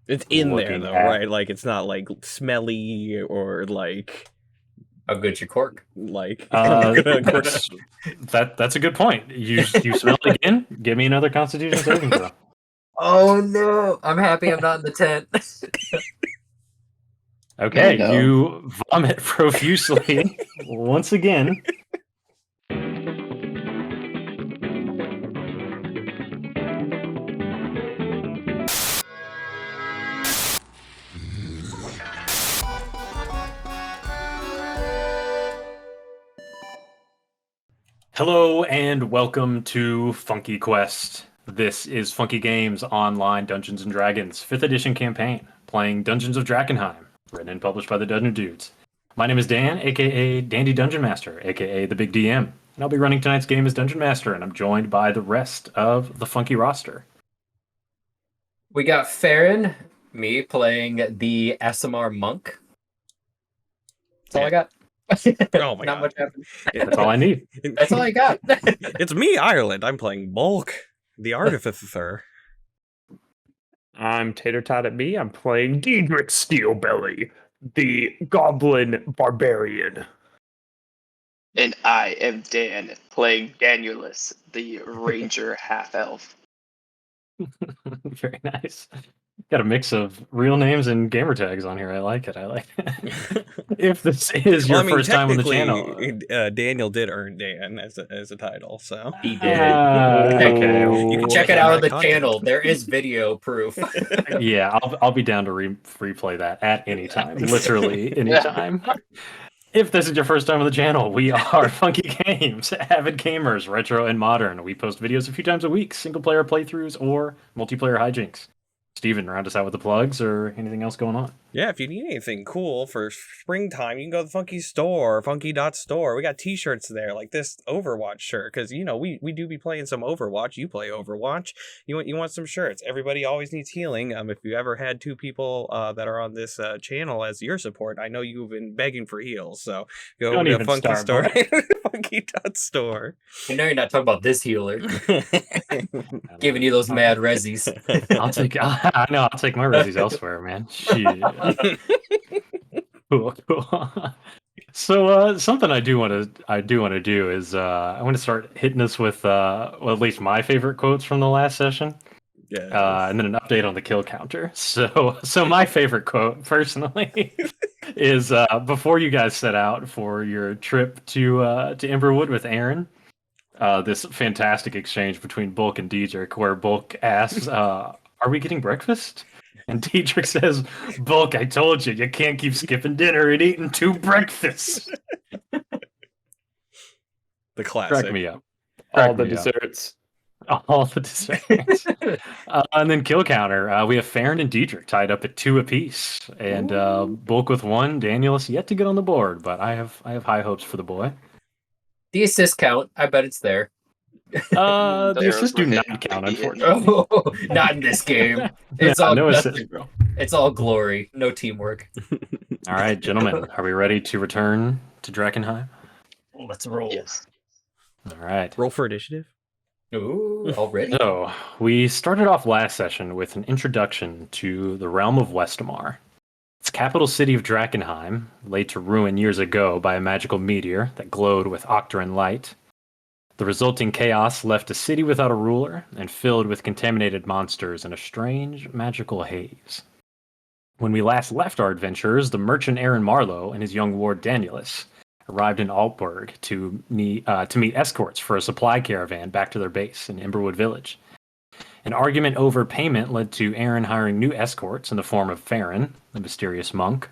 It's in there looking though, at. right? Like it's not like smelly or like How good's your cork? That's that's a good point. You smell it again? Give me another Constitution saving throw. Oh no! I'm happy I'm not in the tent. Okay, no. you vomit profusely once again. Hello and welcome to Funky Quest. This is Funky Games Online Dungeons and Dragons 5th edition campaign, playing Dungeons of Drakkenheim, written and published by the Dungeon Dudes. My name is Dan, aka Dandy Dungeon Master, aka the Big DM, and I'll be running tonight's game as Dungeon Master, and I'm joined by the rest of the Funky roster. We got Farron, me playing the SMR monk. That's all I got. Oh my Not God. much happened. That's all I need. That's all I got. It's me, Ireland. I'm playing Bulk, the Artificer. I'm Tater Tot at me. I'm playing Diedrich Steelbelly, the Goblin Barbarian. And I am Dan, playing Danielus, the Ranger half-elf. Very nice. Got a mix of real names and gamer tags on here. I like it. I like it. If this is your first time on the channel. Daniel did earn Dan as a title, so He did. Okay. You can check it out on the channel. There is video proof. Yeah, I'll be down to replay that at any time. Literally any time. If this is your first time on the channel, we are Funky Games, avid gamers, retro and modern. We post videos a few times a week, single player playthroughs or multiplayer hijinks. Steven, round us out with the plugs or anything else going on? yeah, if you need anything cool for springtime, you can go to the Funky store, funky.store. We got t-shirts there, like this Overwatch shirt, because, you know, we do be playing some Overwatch. You play Overwatch. You want some shirts. Everybody always needs healing. If you ever had two people that are on this channel as your support, I know you've been begging for heals, so go Don't to even Funky start, store, funky.store. You know you're not talking about this healer. Giving you those mad resis. I know, I'll take my resies elsewhere, man. Shit. Cool. So something I do want to do is I want to start hitting us with well, at least my favorite quotes from the last session. Yeah. And then an update on the kill counter. So my favorite quote personally is before you guys set out for your trip to Emberwood with Aaron. This fantastic exchange between Bulk and Diedrich, where Bulk asks, "Are we getting breakfast?" And Diedrich says, "Bulk, I told you, you can't keep skipping dinner and eating two breakfasts." The classic. Crack me up. All the desserts. All the desserts. And then kill counter. We have Farron and Diedrich tied up at 2 apiece, and Bulk with 1. Danielus yet to get on the board, but I have high hopes for the boy. The assist count, I bet it's there. The assists do not count, unfortunately. Oh, not in this game. It's no assist, bro. It's all glory, no teamwork. All right, gentlemen, are we ready to return to Drakkenheim? Let's roll. Yes. All right. Roll for initiative. Ooh, already. So we started off last session with an introduction to the realm of Westamar. Its capital city of Drakkenheim, laid to ruin years ago by a magical meteor that glowed with octarine light. The resulting chaos left a city without a ruler and filled with contaminated monsters in a strange magical haze. When we last left our adventurers, the merchant Aaron Marlowe and his young ward Danielus arrived in Altburg to meet escorts for a supply caravan back to their base in Emberwood Village. An argument over payment led to Aaron hiring new escorts in the form of Farron, the mysterious monk,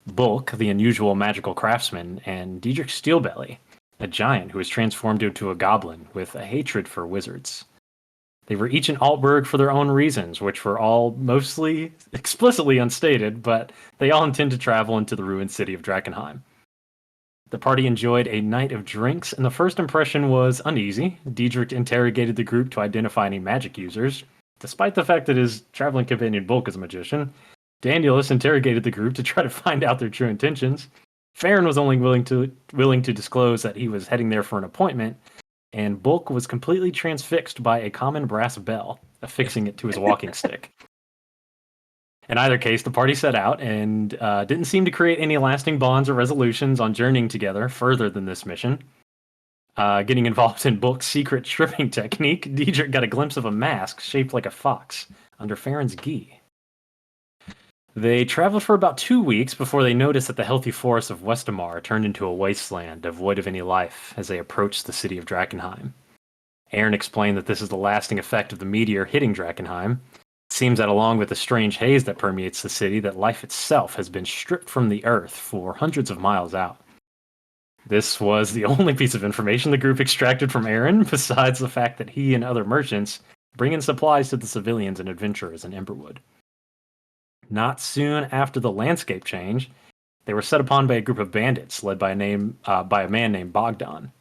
Bulk, the unusual magical craftsman, and Diedrich Steelbelly, a giant who was transformed into a goblin with a hatred for wizards. They were each in Altburg for their own reasons, which were all mostly explicitly unstated, but they all intend to travel into the ruined city of Drakkenheim. The party enjoyed a night of drinks, and the first impression was uneasy. Diedrich interrogated the group to identify any magic users. Despite the fact that his traveling companion Bulk is a magician, Danielus interrogated the group to try to find out their true intentions. Farron was only willing to disclose that he was heading there for an appointment, and Bulk was completely transfixed by a common brass bell, affixing it to his walking stick. In either case, the party set out and didn't seem to create any lasting bonds or resolutions on journeying together further than this mission. Getting involved in Bulk's secret stripping technique, Diedrich got a glimpse of a mask shaped like a fox under Farron's gi. They traveled for about 2 weeks before they noticed that the healthy forest of Westamar turned into a wasteland devoid of any life as they approached the city of Drakkenheim. Aaron explained that this is the lasting effect of the meteor hitting Drakkenheim. It seems that along with the strange haze that permeates the city, that life itself has been stripped from the earth for hundreds of miles out. This was the only piece of information the group extracted from Aaron, besides the fact that he and other merchants bring in supplies to the civilians and adventurers in Emberwood. Not soon after the landscape change, they were set upon by a group of bandits led by a man named Bogdan.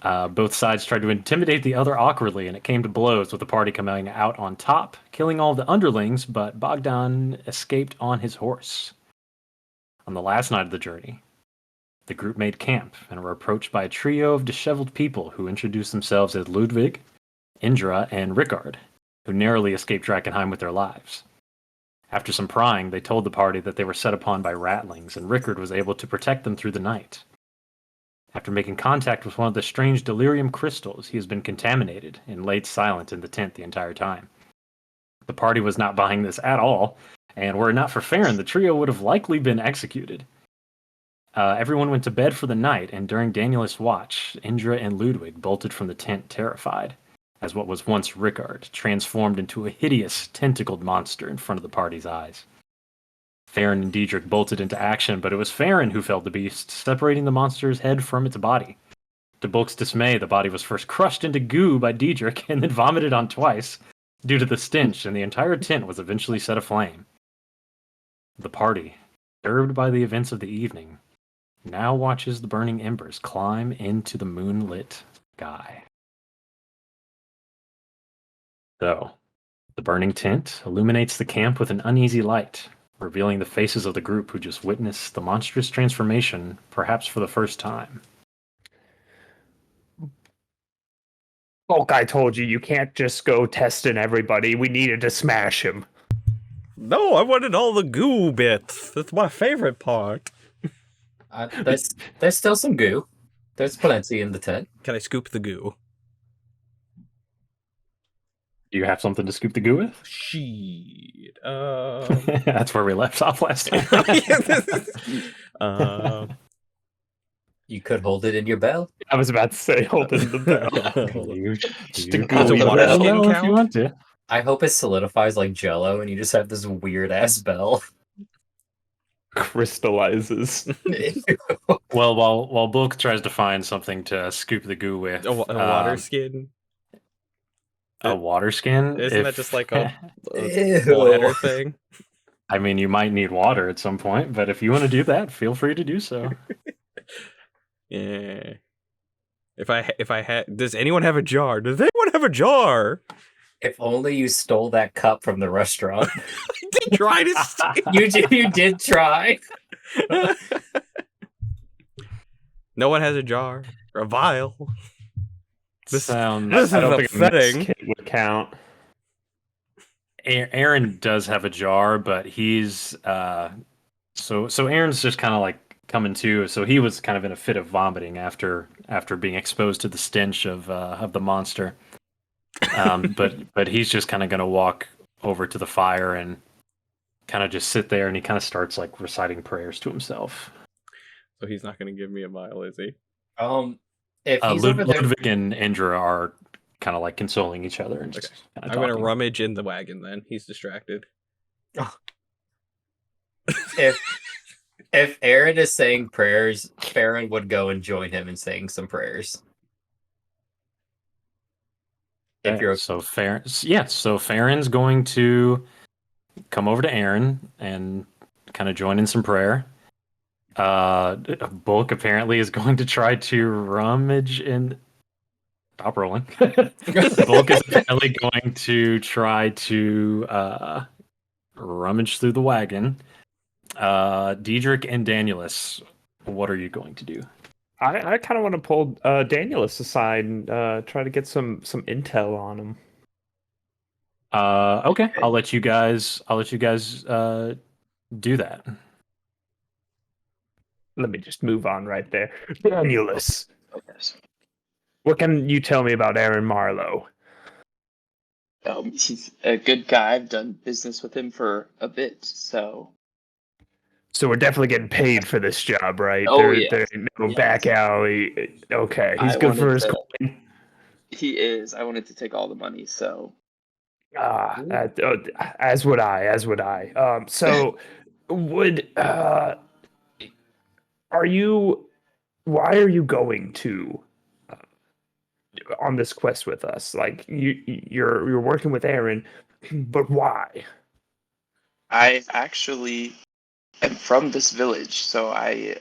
Both sides tried to intimidate the other awkwardly, and it came to blows with the party coming out on top, killing all of the underlings, but Bogdan escaped on his horse. On the last night of the journey, the group made camp and were approached by a trio of disheveled people who introduced themselves as Ludwig, Indra, and Rickard, who narrowly escaped Drakkenheim with their lives. After some prying, they told the party that they were set upon by ratlings, and Rickard was able to protect them through the night. After making contact with one of the strange delirium crystals, he has been contaminated and laid silent in the tent the entire time. The party was not buying this at all, and were it not for Farron, the trio would have likely been executed. Everyone went to bed for the night, and during Daniel's watch, Indra and Ludwig bolted from the tent terrified, as what was once Rickard transformed into a hideous, tentacled monster in front of the party's eyes. Farron and Diedrich bolted into action, but it was Farron who felled the beast, separating the monster's head from its body. To Bulk's dismay, the body was first crushed into goo by Diedrich and then vomited on twice due to the stench, and the entire tent was eventually set aflame. The party, disturbed by the events of the evening, now watches the burning embers climb into the moonlit sky. So, the burning tent illuminates the camp with an uneasy light, revealing the faces of the group who just witnessed the monstrous transformation, perhaps for the first time. Bulk, I told you can't just go testing everybody. We needed to smash him. No, I wanted all the goo bits. That's my favorite part. There's still some goo. There's plenty in the tent. Can I scoop the goo? Do you have something to scoop the goo with? Shit. That's where we left off last time. You could hold it in your bell. I was about to say, hold in the bell. Just a Does a water skin if count? you want to. I hope it solidifies like Jello, and you just have this weird ass bell. Crystallizes. Well, while Bulk tries to find something to scoop the goo with, a water skin? a water skin. Isn't that just like a Ew. bladder thing? I mean, you might need water at some point, but if you want to do that, feel free to do so. Yeah. If I had, does anyone have a jar? Does anyone have a jar? If only you stole that cup from the restaurant. I did try to steal. You did try. No one has a jar or a vial. This sounds. This I is don't think a mix upsetting. kit would count. Aaron does have a jar, but he's so Aaron's just kind of like coming to. So he was kind of in a fit of vomiting after being exposed to the stench of the monster. But he's just kind of going to walk over to the fire and kind of just sit there, and he kind of starts like reciting prayers to himself. So he's not going to give me a vial, is he? If he's over there, Ludwig and Indra are kind of like consoling each other and just I'm going to rummage in the wagon then. He's distracted. if Aaron is saying prayers, Farron would go and join him in saying some prayers. If you're so Farron's going to come over to Aaron and kind of join in some prayer. Bulk apparently is going to try to rummage in. Stop rolling. Bulk is apparently going to try to rummage through the wagon. Diedrich and Danielus, what are you going to do? I kind of want to pull Danielus aside and try to get some intel on him. Okay, I'll let you guys do that. Let me just move on right there. Danielus, Oh, yes. what can you tell me about Aaron Marlowe? He's a good guy. I've done business with him for a bit, so. So we're definitely getting paid for this job, right? Oh There ain't no back yes. alley. Okay, he's I good for wanted his to. coin. He is. I wanted to take all the money, so. As would I. As would I. So would are you? Why are you going to on this quest with us? Like you're working with Aaron, but why? I actually am from this village, so I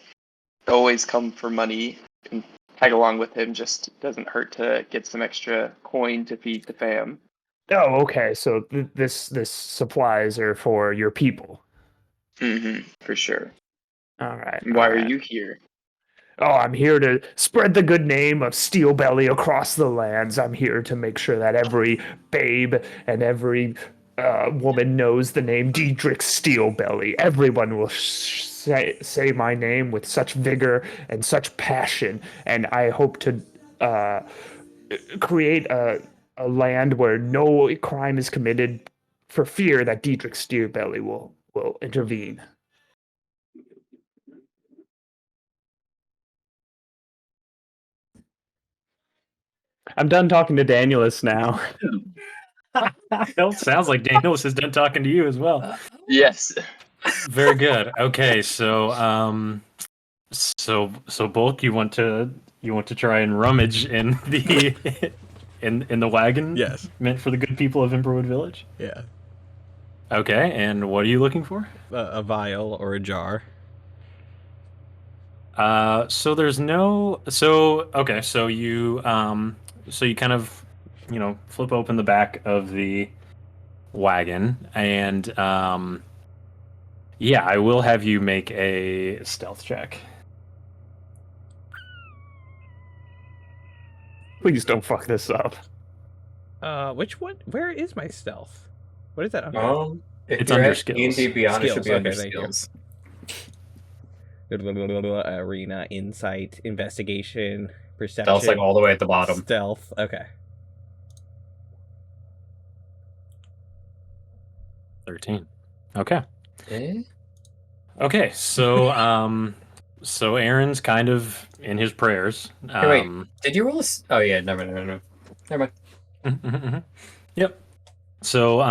always come for money and tag along with him. Just doesn't hurt to get some extra coin to feed the fam. Oh, okay. So this supplies are for your people. For sure. All right, all Why are right. you here? Oh, I'm here to spread the good name of Steel Belly across the lands. I'm here to make sure that every babe and every woman knows the name Diedrich Steelbelly. Everyone will say my name with such vigor and such passion, and I hope to uh, create a land where no crime is committed for fear that Diedrich Steelbelly will intervene. I'm done talking to Danielus now. It sounds like Danielus is done talking to you as well. Yes. Very good. Okay, so both you want to try and rummage in the in the wagon Yes. meant for the good people of Imperwood Village. Yeah. Okay, and what are you looking for? A vial or a jar. So there's no. So okay, so you kind of, flip open the back of the wagon, and yeah, I will have you make a stealth check. Please don't fuck this up. Which one? Where is my stealth? What is that under? If It's you're under at skills. D&D Beyond, it should Skills, be under okay, thank you. skills. Arena, insight, investigation, perception. Stealth's like all the way at the bottom. Stealth. Okay. 13. Okay. Eh? Okay, so Aaron's kind of in his prayers. Hey, wait, did you roll a... Oh, yeah, never mind. Yep. So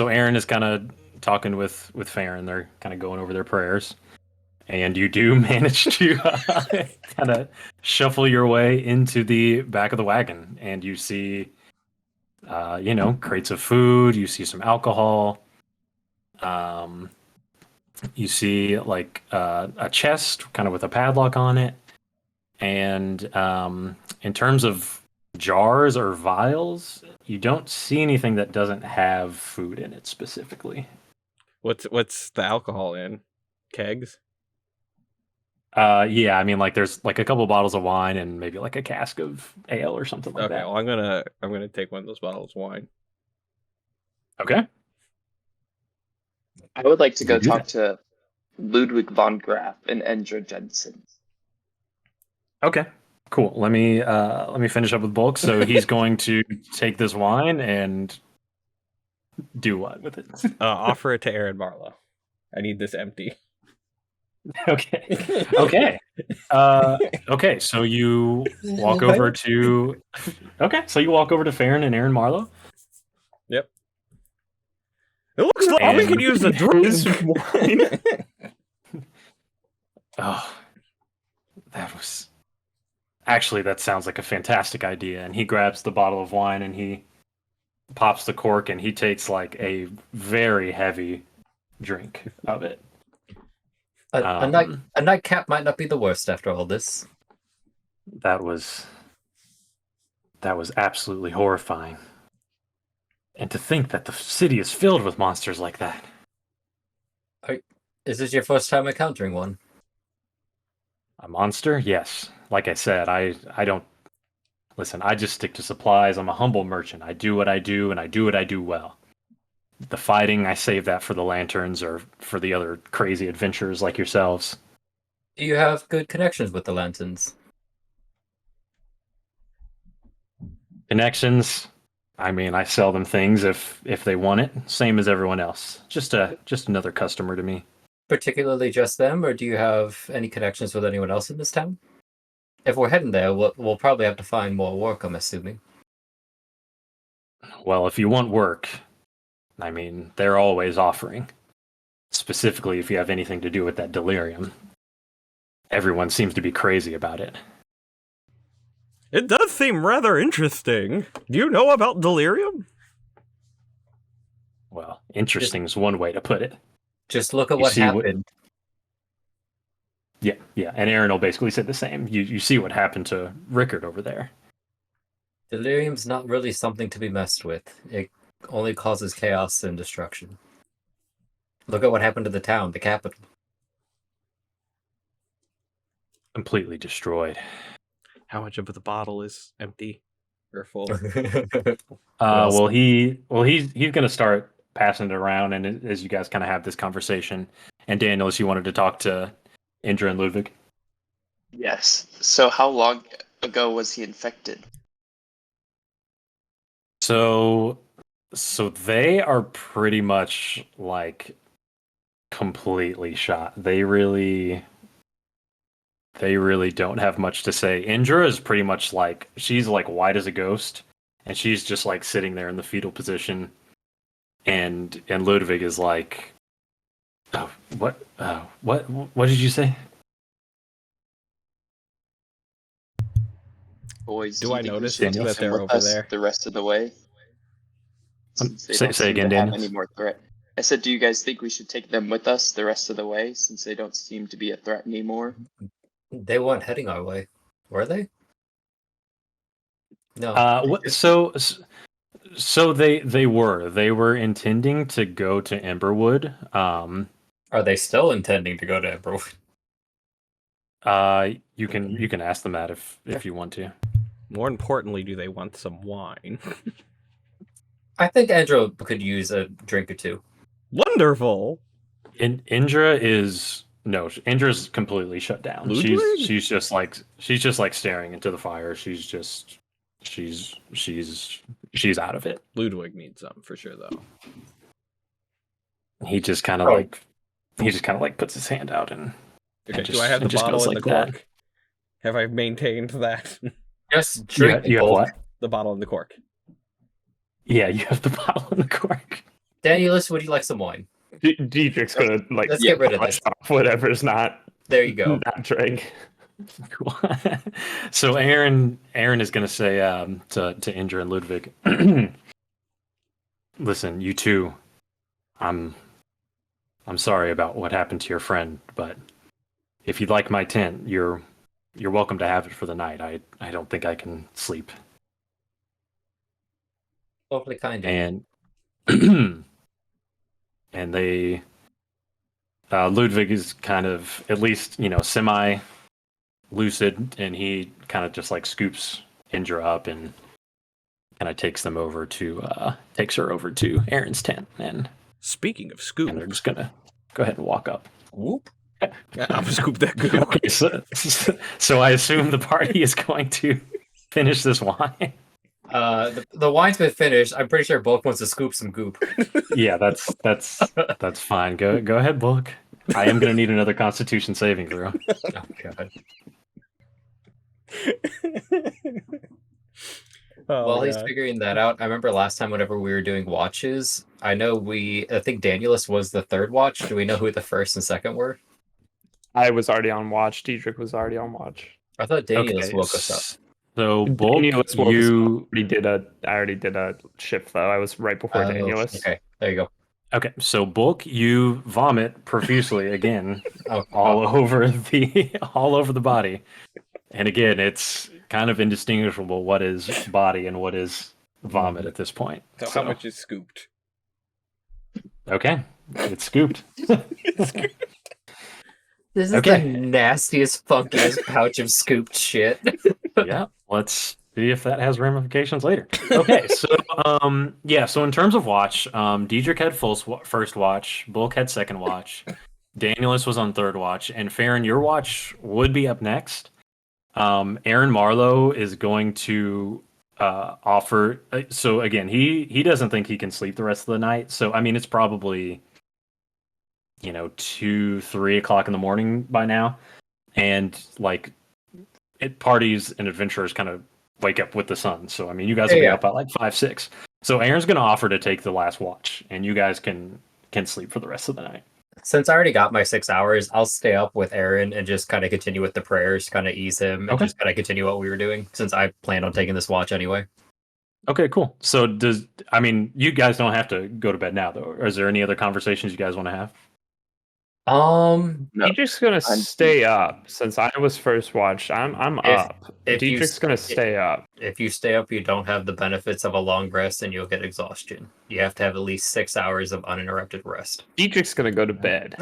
Aaron is kind of talking with Farron. They're kind of going over their prayers, and you do manage to kind of shuffle your way into the back of the wagon, and you see, crates of food. You see some alcohol. You see like a chest, kind of with a padlock on it, and in terms of jars or vials, you don't see anything that doesn't have food in it specifically. What's the alcohol in? Kegs? Yeah, I mean, like there's like a couple bottles of wine and maybe like a cask of ale or something like Okay, that. well I'm gonna take one of those bottles of wine. Okay. I would like to go You do talk to Ludwig von Graff and Endra Jensen. Okay. Cool. Let me finish up with Bulk. So he's going to take this wine and do what with it? Offer it to Aaron Marlowe. I need this empty. Okay. Okay. Okay. So you walk over to. Okay. So you walk over to Farron and Aaron Marlowe. Yep. It looks like we can use the drink. Oh, that was. Actually, that sounds like a fantastic idea. And he grabs the bottle of wine and he pops the cork and he takes like a very heavy drink of it. A nightcap might not be the worst after all this. That was absolutely horrifying. And to think that the city is filled with monsters like that. Is this your first time encountering one? A monster? Yes. Like I said, I don't listen, I just stick to supplies. I'm a humble merchant. I do what I do and I do what I do well. the fighting, I save that for the lanterns or for the other crazy adventurers like yourselves. Do you have good connections with the lanterns? Connections. I mean, I sell them things if they want it. Same as everyone else. Just another customer to me. Particularly just them, or do you have any connections with anyone else in this town? If we're heading there, we'll probably have to find more work, I'm assuming. Well, if you want work, I mean, they're always offering. Specifically, if you have anything to do with that delirium. Everyone seems to be crazy about it. It does seem rather interesting. Do you know about delirium? Well, interesting is one way to put it. Just look at You what see what- happened. Yeah. And Aaron will basically say the same. You see what happened to Rickard over there. Delirium's not really something to be messed with. It only causes chaos and destruction. Look at what happened to the town, the capital. Completely destroyed. How much of the bottle is empty or full? Well, he's gonna start passing it around, and as you guys kind of have this conversation, and Daniel, you wanted to talk to Indra and Ludwig. Yes. So how long ago was he infected? So they are pretty much like completely shot. They really don't have much to say. Indra is pretty much like she's like white as a ghost, and she's just like sitting there in the fetal position. And Ludwig is like, oh, what did you say? Boys, Do you I think we notice should that take them they're with over us there? the rest of the way? Since they Say- don't say seem again, to have Daniel. any more threat. I said, do you guys think we should take them with us the rest of the way, since they don't seem to be a threat anymore? They weren't heading our way, were they? No. So they were intending to go to Emberwood. Are they still intending to go to Emberwood? You can ask them that if you want to. More importantly, do they want some wine? I think Andrew could use a drink or two. Wonderful. Indra's completely shut down. Ludwig? She's just like staring into the fire. She's out of it. Ludwig needs some for sure, though. He just kind of like puts his hand out and Okay, just- do I have it the just bottle goes and the like that. cork? Have I maintained that? Just drink you have both. what? The bottle and the cork. Yeah, you have the bottle and the cork. Danielus, would you like some wine? Dietrich's gonna like Let's get rid of polish this. off whatever's not There you go. not drink. Cool. So Aaron is gonna say to Indra and Ludwig, listen, you two, I'm sorry about what happened to your friend, but if you'd like my tent, you're welcome to have it for the night. I don't think I can sleep. Awfully kind of you. And and they Ludwig is kind of at least semi lucid, and he kind of just like scoops Indra up and kind of takes her over to Aaron's tent, and Speaking of they're scoop, just gonna go ahead and walk up. Whoop. I'll scoop that good. Okay, so I assume the party is going to finish this wine. The wine's been finished. I'm pretty sure Bulk wants to scoop some goop. Yeah, that's fine. Go ahead, Bulk. I am gonna need another Constitution saving throw. Oh, God. Oh, While my he's God. figuring that out, I remember last time whenever we were doing watches, I think Danielus was the third watch. Do we know who the first and second were? I was already on watch. Dietrich was already on watch. I thought Danielus woke us up. So Bulk, Danielus woke us up. I already did a shift though. I was right before Danielus. Okay, there you go. Okay, so Bulk, you vomit profusely again, Oh, all over the body, and again, it's kind of indistinguishable what is body and what is vomit at this point. So how much is scooped? Okay, it's scooped. This is Okay. the nastiest, funkiest pouch of scooped shit. Yeah, let's see if that has ramifications later. Okay, so Yeah, so in terms of watch, Diedrich had first watch, Bulk had second watch, Danielus was on third watch, and Farron, your watch would be up next. Aaron Marlowe is going to offer. So again, he doesn't think he can sleep the rest of the night. So I mean, it's probably 2-3 o'clock in the morning by now, and like parties and adventurers kind of wake up with the sun. So I mean, you guys will be up at like 5-6. So Aaron's going to offer to take the last watch, and you guys can sleep for the rest of the night. Since I already got my 6 hours, I'll stay up with Aaron and just kind of continue with the prayers, kind of ease him, and just kind of continue what we were doing, since I planned on taking this watch anyway. Okay, cool. So you guys don't have to go to bed now, though. Or is there any other conversations you guys want to have? No. Dietrich's gonna stay up since I was first watched. I'm up. If Dietrich's gonna stay up. If you stay up, you don't have the benefits of a long rest, and you'll get exhaustion. You have to have at least 6 hours of uninterrupted rest. Dietrich's gonna go to bed.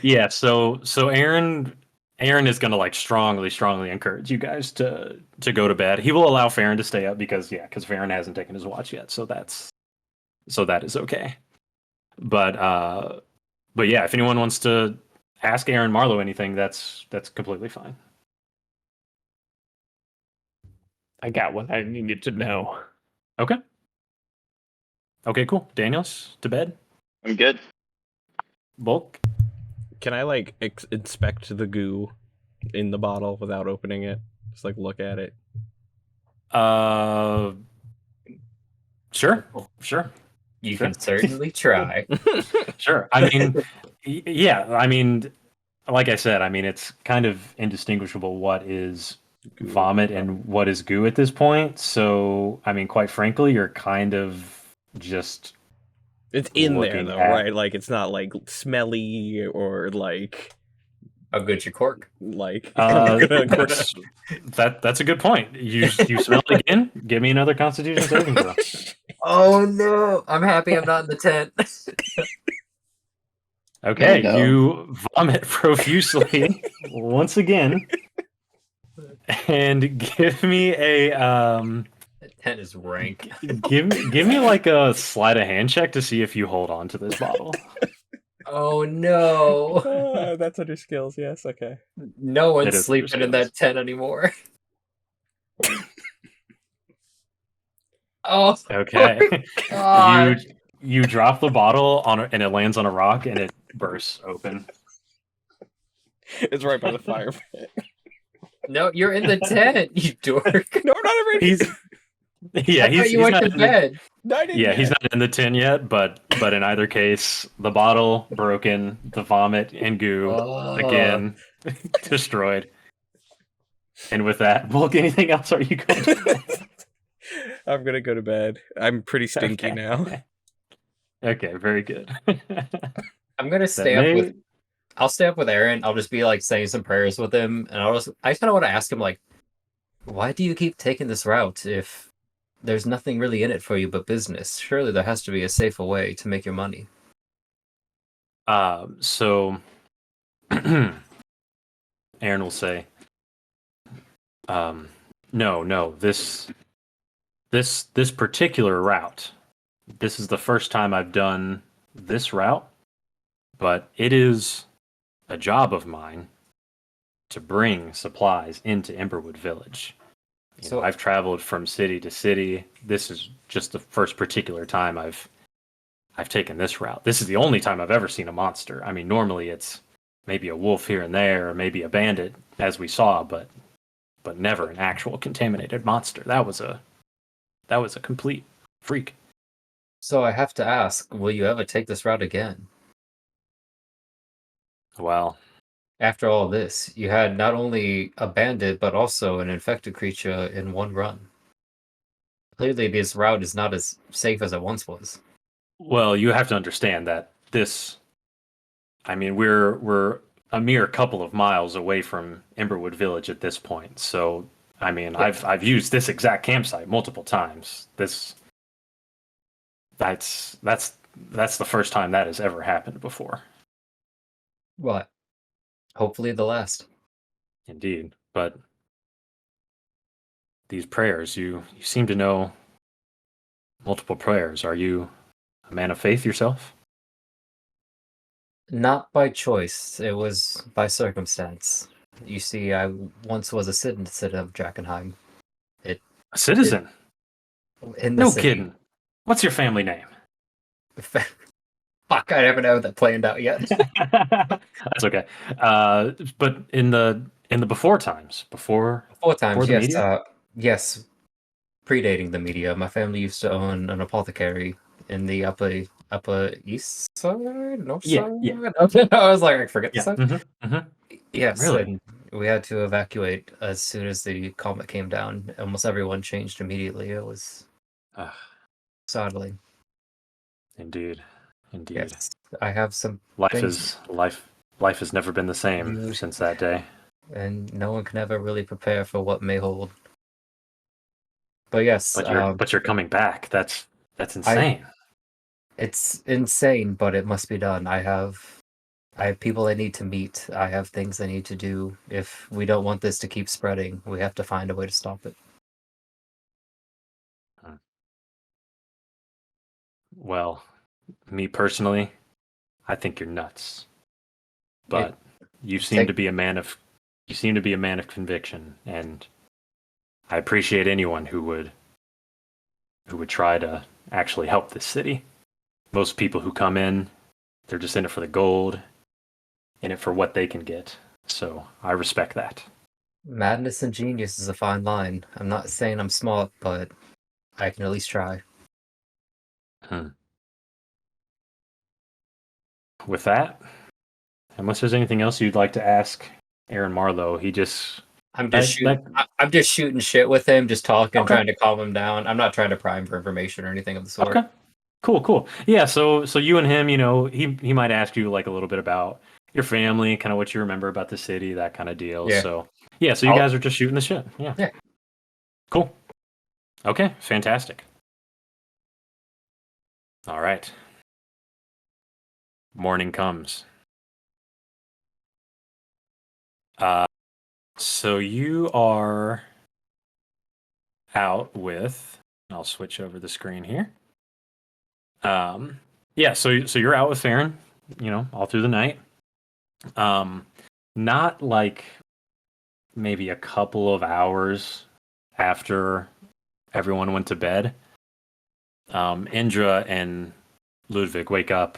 Yeah. So Aaron is gonna like strongly encourage you guys to go to bed. He will allow Farron to stay up because Farron hasn't taken his watch yet. So that is okay. But yeah, if anyone wants to ask Aaron Marlowe anything, that's completely fine. I got what I needed to know. Okay. Okay, cool. Daniels, to bed? I'm good. Bulk? Can I like inspect the goo in the bottle without opening it? Just like look at it. Sure. You can certainly try. Sure. I mean, yeah. I mean, like I said, I mean, it's kind of indistinguishable what is vomit and what is goo at this point. So, I mean, quite frankly, you're kind of just. It's in there though, right? Like it's not like smelly or like a good cork. Like that's a good point. You smell it again? Give me another Constitution saving throw. Oh no! I'm happy I'm not in the tent. Okay, you vomit profusely once again, and give me a That tent is rank. give me like a sleight of hand check to see if you hold on to this bottle. Oh no! That's under skills. Yes. Okay. No one's sleeping in that tent anymore. Oh, okay. God. You drop the bottle and it lands on a rock and it bursts open. It's right by the fire pit. No, you're in the tent, you dork. No, not already. He's you went to bed. He's not in the tin yet, but in either case, the bottle broken, the vomit and goo again destroyed. And with that, Bulk, anything else? Are you going to bed? I'm gonna go to bed. I'm pretty stinky now. Okay, very good. I'm gonna stay up with. I'll stay up with Aaron. I'll just be like saying some prayers with him, and I just kind of want to ask him like, why do you keep taking this route if there's nothing really in it for you but business? Surely there has to be a safer way to make your money. So Aaron will say, no, this particular route, this is the first time I've done this route, but it is a job of mine to bring supplies into Emberwood Village. So I've traveled from city to city. This is just the first particular time I've taken this route. This is the only time I've ever seen a monster. I mean, normally it's maybe a wolf here and there, or maybe a bandit, as we saw, but never an actual contaminated monster. That was a complete freak. So I have to ask, will you ever take this route again? Well, after all this, you had not only a bandit, but also an infected creature in one run. Clearly, this route is not as safe as it once was. Well, you have to understand that this... I mean, we're a mere couple of miles away from Emberwood Village at this point. So, I mean, yeah. I've used this exact campsite multiple times. That's the first time that has ever happened before. What? Hopefully the last. Indeed, but these prayers, you seem to know multiple prayers. Are you a man of faith yourself? Not by choice. It was by circumstance. You see, I once was a citizen of Drakkenheim. A citizen? In the No city. kidding. What's your family name? Fuck, I haven't had that planned out yet. That's okay. But in the before times, before 4 times, the yes. media? Yes, predating the media. My family used to own an apothecary in the upper east side, north Yeah, side. yeah. I was like, I forget the Yeah. side. Yes, Really? and we had to evacuate as soon as the comet came down. Almost everyone changed immediately. It was sadly. Indeed. Yes, I have some things Life has never been the same since that day. and no one can ever really prepare for what may hold. But yes, But you're coming back. That's insane. It's insane, but it must be done. I have people I need to meet. I have things I need to do. If we don't want this to keep spreading, we have to find a way to stop it. Well, me personally, I think you're nuts. But you seem to be a man of conviction, and I appreciate anyone who would try to actually help this city. Most people who come in, they're just in it for the gold, in it for what they can get. So I respect that. Madness and genius is a fine line. I'm not saying I'm smart, but I can at least try. With that, unless there's anything else you'd like to ask Aaron Marlowe, I'm just shooting shit with him, just talking, Okay. trying to calm him down. I'm not trying to pry him for information or anything of the sort. Okay. Cool. Yeah, so you and him, he might ask you like a little bit about your family, kind of what you remember about the city, that kind of deal. Yeah. So you guys are just shooting the shit. Yeah. Yeah. Cool. Okay, fantastic. All right. Morning comes. So you are out with, I'll switch over the screen here. Yeah, so you're out with Farron, all through the night. Not like maybe a couple of hours after everyone went to bed. Indra and Ludwig wake up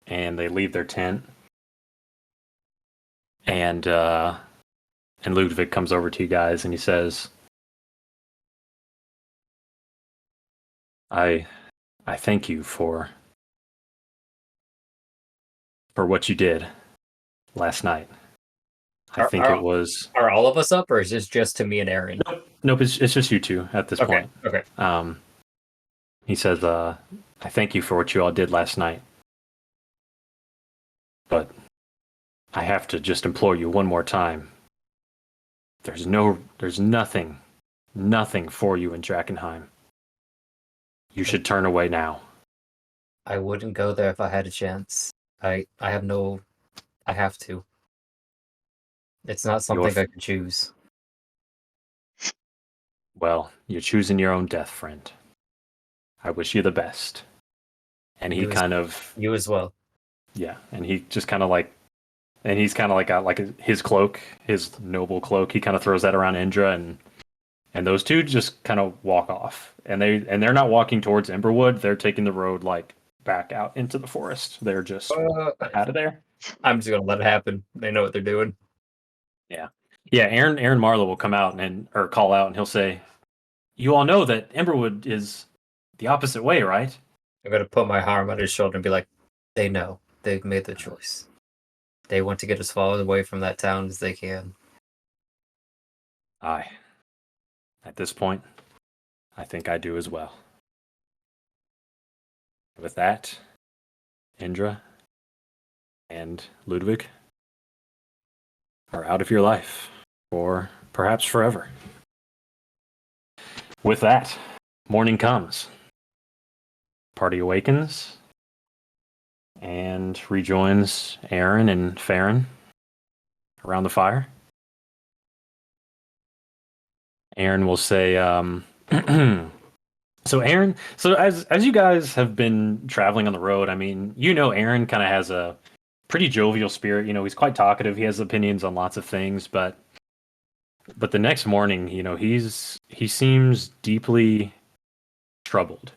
and they leave their tent. And Ludwig comes over to you guys and he says, I thank you for what you did last night. I think it was. Are all of us up, or is this just to me and Aaron? Nope. It's just you two at this point. Okay. He says, "I thank you for what you all did last night, but I have to just implore you one more time. There's nothing for you in Drakkenheim. You should turn away now." I wouldn't go there if I had a chance. I have to. It's not something I can choose. Well, you're choosing your own death, friend. I wish you the best. And he you as well. Yeah, and he just kind of like, and he's kind of like got like his cloak, his noble cloak. He kind of throws that around Indra, and those two just kind of walk off. And they're not walking towards Emberwood. They're taking the road like back out into the forest. They're just out of there. I'm just gonna let it happen. They know what they're doing. Yeah. Aaron Marlowe will come out or call out, and he'll say, "You all know that Emberwood is the opposite way, right?" I'm gonna put my arm on his shoulder and be like, "They know. They've made their choice. They want to get as far away from that town as they can." Aye. At this point, I think I do as well. With that, Indra and Ludwig are out of your life for perhaps forever. With that, morning comes. Party awakens and rejoins Aaron and Farron around the fire. Aaron will say, So Aaron, so as you guys have been traveling on the road, I mean, Aaron kind of has a pretty jovial spirit. He's quite talkative. He has opinions on lots of things, but the next morning, he seems deeply troubled.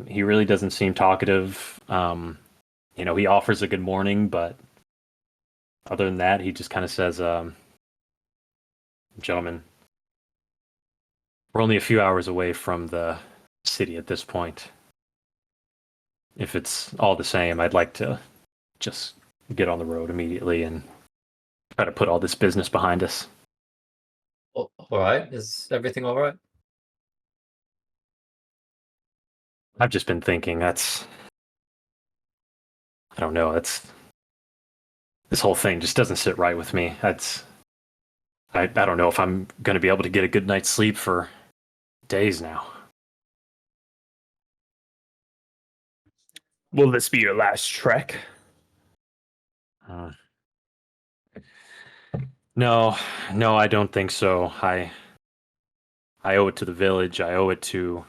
He really doesn't seem talkative. He offers a good morning, but other than that, he just kind of says, "Gentlemen, we're only a few hours away from the city at this point. If it's all the same, I'd like to just get on the road immediately and try to put all this business behind us." All right. Is everything all right? I've just been thinking I don't know, this whole thing just doesn't sit right with me. I don't know if I'm going to be able to get a good night's sleep for days now. Will this be your last trek? No, I don't think so. I owe it to the village. I owe it to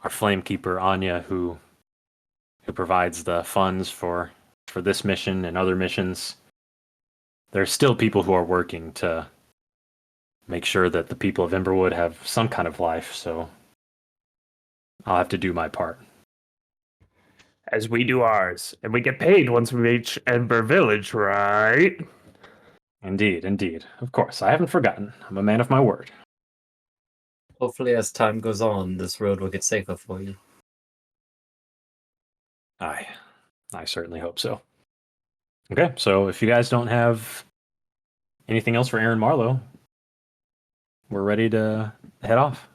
our flamekeeper Anya, who provides the funds for this mission and other missions. There's still people who are working to make sure that the people of Emberwood have some kind of life, so I'll have to do my part. As we do ours, and we get paid once we reach Ember Village, right? Indeed. Of course, I haven't forgotten. I'm a man of my word. Hopefully, as time goes on, this road will get safer for you. I certainly hope so. Okay, so if you guys don't have anything else for Aaron Marlowe, we're ready to head off.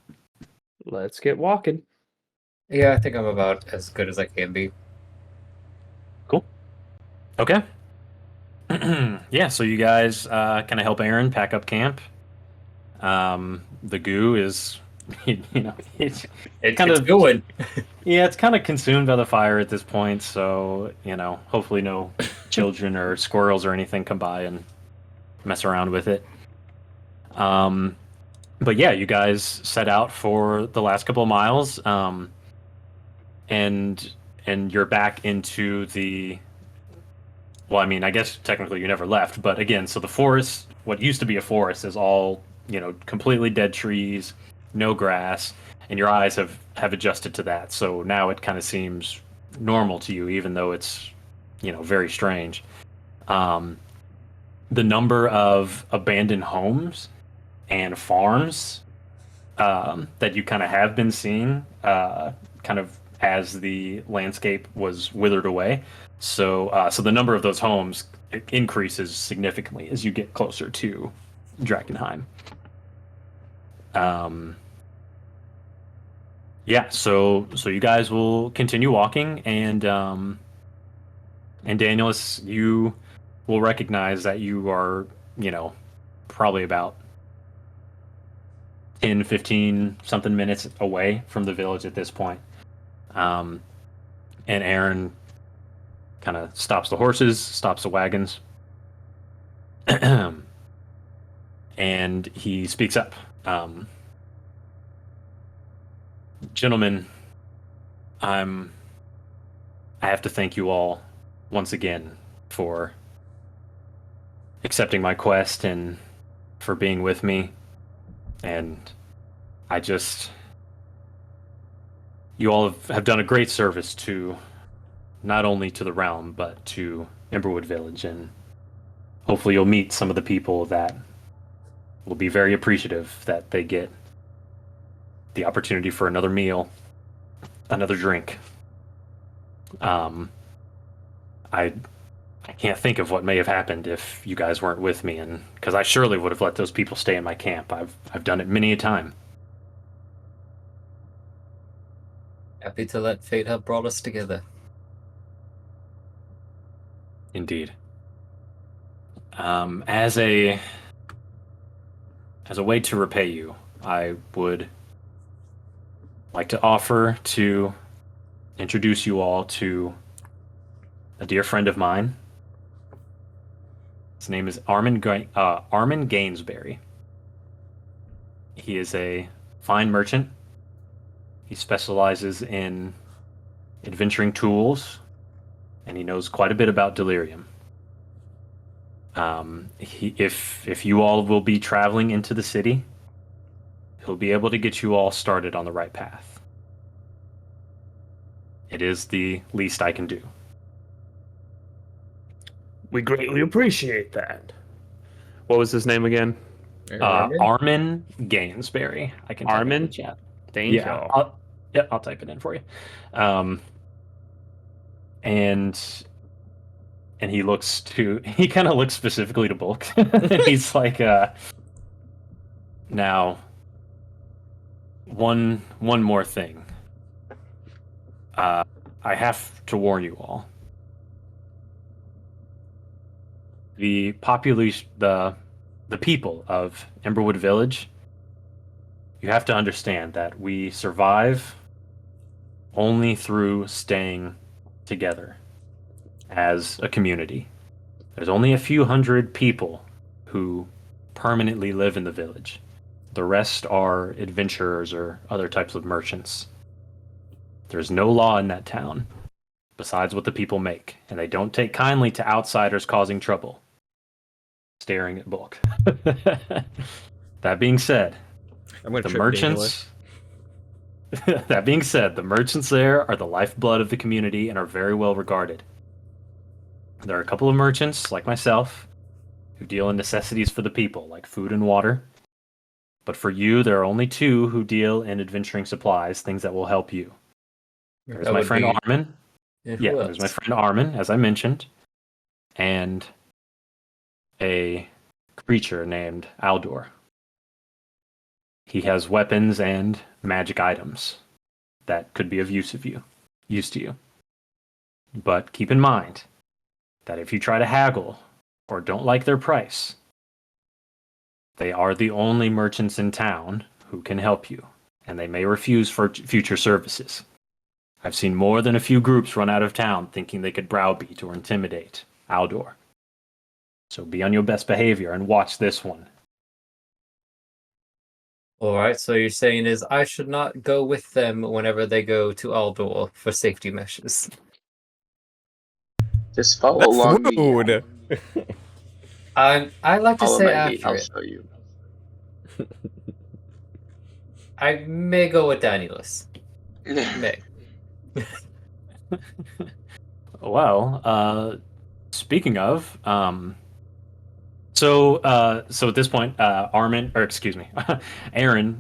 Let's get walking. Yeah, I think I'm about as good as I can be. Cool. Okay. Yeah, so you guys kind of help Aaron pack up camp. The goo is, it's kind of going. Yeah, it's kind of consumed by the fire at this point. So hopefully no children or squirrels or anything come by and mess around with it. But yeah, you guys set out for the last couple of miles, and you're back into the. Well, I mean, I guess technically you never left, but again, so the forest, what used to be a forest, is all completely dead trees, no grass, and your eyes have adjusted to that. So now it kind of seems normal to you, even though it's very strange. The number of abandoned homes and farms that you kind of have been seeing, kind of as the landscape was withered away. So the number of those homes increases significantly as you get closer to Drakkenheim. Yeah, so you guys will continue walking, and Danielus, you will recognize that you are, probably about 10, 15 something minutes away from the village at this point. And Aaron kind of stops the horses, stops the wagons, and he speaks up. Gentlemen, I have to thank you all once again for accepting my quest and for being with me. And you all have done a great service to not only to the realm, but to Emberwood Village, and hopefully you'll meet some of the people that will be very appreciative that they get the opportunity for another meal, another drink. I can't think of what may have happened if you guys weren't with me, and because I surely would have let those people stay in my camp. I've done it many a time. Happy to let fate have brought us together. Indeed. As a way to repay you, I would like to offer to introduce you all to a dear friend of mine. His name is Armin Gainsberry. He is a fine merchant He specializes in adventuring tools, and he knows quite a bit about delirium. If you all will be traveling into the city, he'll be able to get you all started on the right path. It is the least I can do. We greatly appreciate that. What was his name again? Armin Gainsbury. I can type it in the chat. Thank you. I'll type it in for you. And he kind of looks specifically to Bulk. He's like, now, one more thing. I have to warn you all. The population, the people of Emberwood Village, you have to understand that we survive only through staying together as a community. There's only a few hundred people who permanently live in the village. The rest are adventurers or other types of merchants. There's no law in that town besides what the people make, and they don't take kindly to outsiders causing trouble. Staring at Bulk. That being said, the merchants. That being said, the merchants there are the lifeblood of the community and are very well regarded. There are a couple of merchants, like myself, who deal in necessities for the people, like food and water. But for you, there are only two who deal in adventuring supplies, things that will help you. There's my friend Armin. Yeah, there's my friend Armin, as I mentioned. And a creature named Aldor. He has weapons and magic items that could be of use to you. But keep in mind that if you try to haggle or don't like their price, they are the only merchants in town who can help you, and they may refuse for future services. I've seen more than a few groups run out of town thinking they could browbeat or intimidate Aldor. So be on your best behavior and watch this one. Alright, so you're saying is I should not go with them whenever they go to Aldor for safety measures. Just follow along food. I like to follow say my lead. after I'll it. show you. I may go with Danielus. May. Well, speaking of, so at this point, Aaron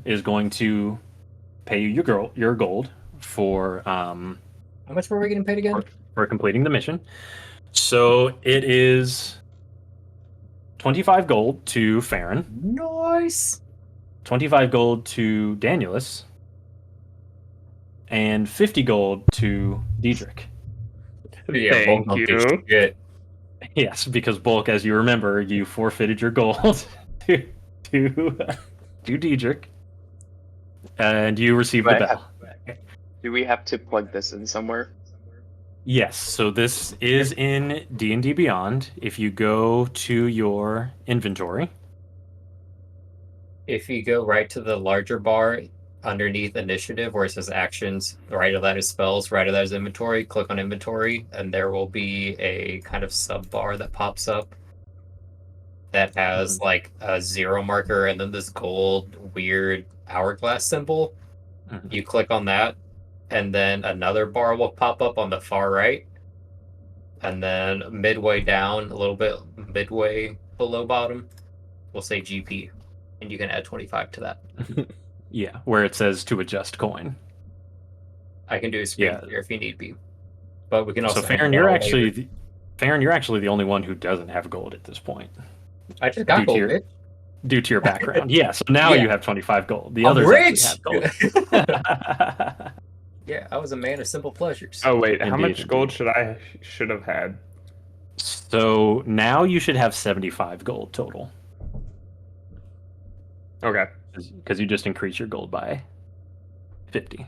is going to pay you your gold for How much were we getting paid again? for completing the mission. So it is 25 gold to Farron. Nice. 25 gold to Danielus. And 50 gold to Diedrich. Yeah, Thank you. Shit. Yes, because Bulk, as you remember, you forfeited your gold to Diedrich, and you received the bell. Do we have to plug this in somewhere? Yes, so this is in D&D Beyond. If you go to your inventory, If you go right to the larger bar underneath initiative where it says actions, right of that is spells, right of that is inventory, click on inventory, and there will be a kind of sub bar that pops up that has like a 0 marker and then this gold weird hourglass symbol. You click on that, and then another bar will pop up on the far right, and then midway down, a little bit midway below bottom, we'll say GP, and you can add 25 to that. yeah, where it says to adjust coin. I can do a screen here if you need be, but we can also. So Farron, you're actually the only one who doesn't have gold at this point. I just got gold, bitch. Due to your background, yeah. So now you have 25 gold. The others rich! actually have gold. Yeah, I was a man of simple pleasures. Oh wait, how Indeed, much gold should have had? So now you should have 75 gold total. Okay. Because you just increase your gold by 50.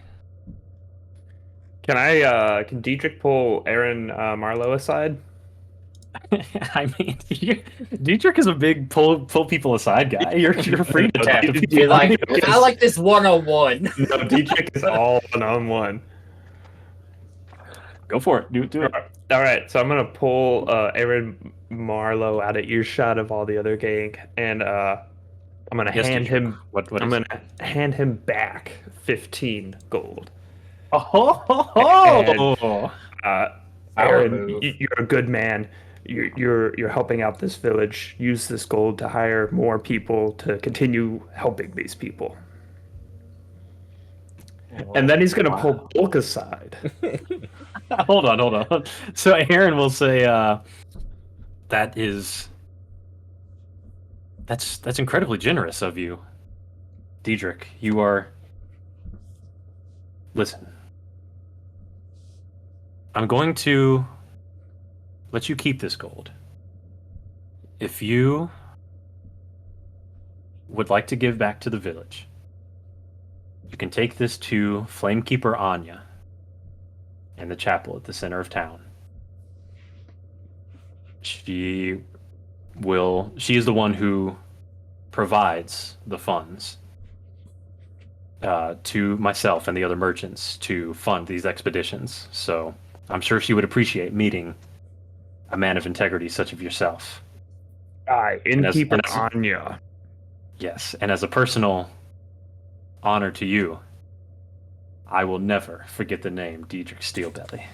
Can Diedrich pull Aaron Marlowe aside? I mean, Dietrich is a big pull people aside guy. You're free to talk to people. You're like, I like this 101. No, Dietrich is all one-on-one. Go for it. Do it. All right, so I'm gonna pull Aaron Marlowe out of earshot of all the other gang, and I'm gonna hand Dietrich. him. What I'm is gonna hand him back 15 gold. Oh, Aaron, move. you're a good man. You're helping out this village. Use this gold to hire more people to continue helping these people. And then he's gonna pull Bulk aside. hold on. So Aaron will say, that's incredibly generous of you, Dietrich. You are. Listen, I'm going to let you keep this gold. If you would like to give back to the village, you can take this to Flamekeeper Anya in the chapel at the center of town. She is the one who provides the funds to myself and the other merchants to fund these expeditions. So I'm sure she would appreciate meeting a man of integrity such as yourself. Aye, innkeeper Anya. Yes, and as a personal honor to you, I will never forget the name Dietrich Steelbelly.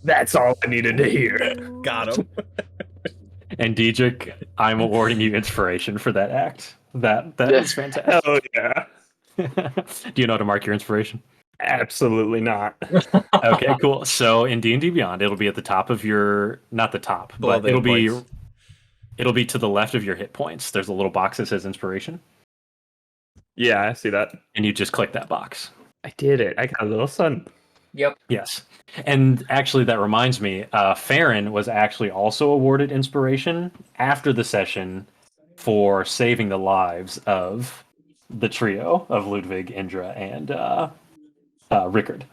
That's all I needed to hear. Got him. And Dietrich, I'm awarding you inspiration for that act. That is fantastic. Hell yeah. Do you know how to mark your inspiration? Absolutely not. Okay, cool. So in D&D Beyond, it'll be at the top of your, not the top, Below but the hit points. it'll be to the left of your hit points. There's a little box that says inspiration, Yeah, I see that. and you just click that box. I did it. I got a little sun. Yep. Yes. And actually, that reminds me, Farron was actually also awarded inspiration after the session for saving the lives of the trio of Ludwig, Indra, and Rickard.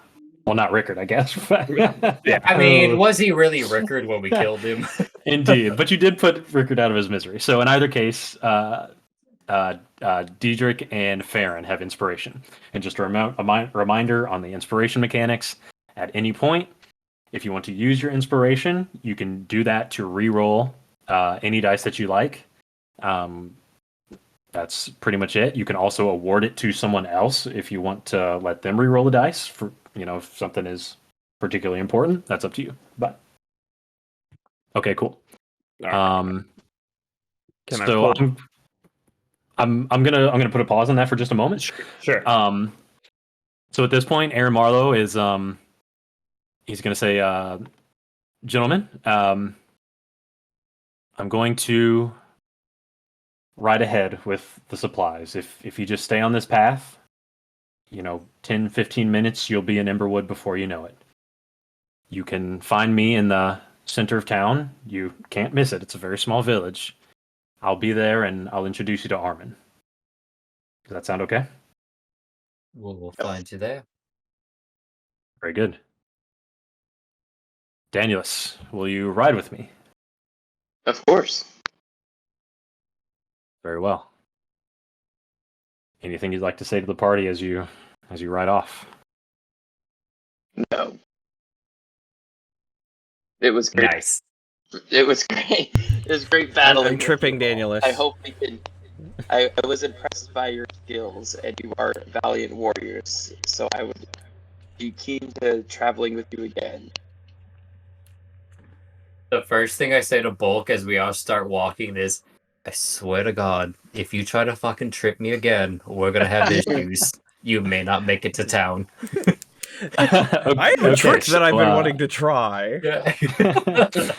Well, not Rickard, I guess. Yeah. I mean, was he really Rickard when we killed him? Indeed. But you did put Rickard out of his misery. So in either case, Diedrich and Farron have inspiration. And just a reminder on the inspiration mechanics, at any point, if you want to use your inspiration, you can do that to re-roll any dice that you like. That's pretty much it. You can also award it to someone else if you want to let them re-roll the dice for, if something is particularly important. That's up to you. But okay, cool. Can I So pull? I'm gonna put a pause on that for just a moment. Sure. So at this point, Aaron Marlowe is he's gonna say, gentlemen, I'm going to ride ahead with the supplies. If you just stay on this path, 10-15 minutes, you'll be in Emberwood before you know it. You can find me in the center of town. You can't miss it. It's a very small village. I'll be there, and I'll introduce you to Armin. Does that sound okay? We'll find you there. Very good. Danielus, will you ride with me? Of course. Very well. Anything you'd like to say to the party as you ride off? No. It was great. Nice. It was great. It was great battling. I'm tripping with you all. Danielus. I hope we can. I was impressed by your skills, and you are valiant warriors. So I would be keen to traveling with you again. The first thing I say to Bulk as we all start walking is, I swear to God, if you try to fucking trip me again, we're gonna have issues. You may not make it to town. I have a trick that I've been so, wanting to try. Yeah.